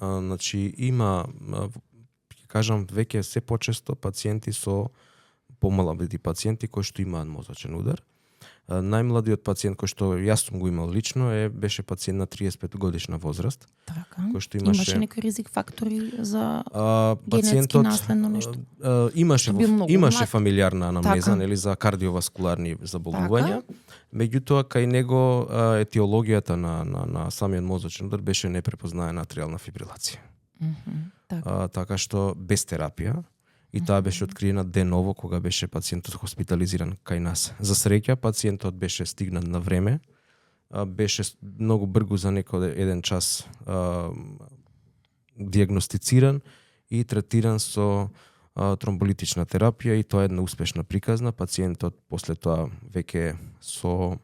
Значи има, ќе кажам, веќе се почесто пациенти со помалабити пациенти кои што имаат мозочен удар. Најмладиот пациент кој што јас сум го имал лично беше пациент на 35 годишна возраст. Така. Кој што имаше некои ризик фактори за генетски пациентот наследно нешто? Имаше фамилиарна анамнеза, Така. нели, за кардиоваскуларни заболувања. Меѓутоа кај него етиологијата на самиот мозочен удар беше непрепознаена атриална фибрилација. Така што без терапија. И таа беше откриена деново кога беше пациентот хоспитализиран кај нас. За среќа пациентот беше стигнат на време, беше многу бргу за некој еден час диагностициран и третиран со тромболитична терапија и тоа е една успешна приказна. Пациентот после тоа веќе со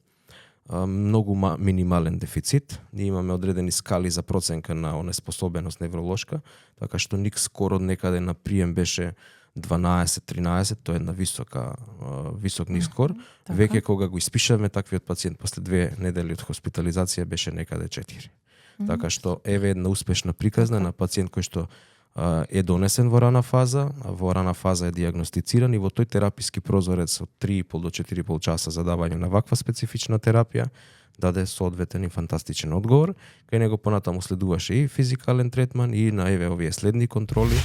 многу минимален дефицит. Ние имаме одредени скали за проценка на онеспособеност невролошка, така што ник скоро некаде на прием беше 12-13, тоа е една висок нискор. Веќе кога го испишавме таквиот пациент после 2 недели од хоспитализација беше некаде 4. Така што еве една успешна приказна на пациент кој што е донесен во рана фаза, а во рана фаза е диагностициран и во тој тераписки прозорец од 3,5 до 4,5 часа за давање на ваква специфична терапија даде соодветен и фантастичен одговор. Кај него понатаму следуваше и физикален третман и на еве овие следни контроли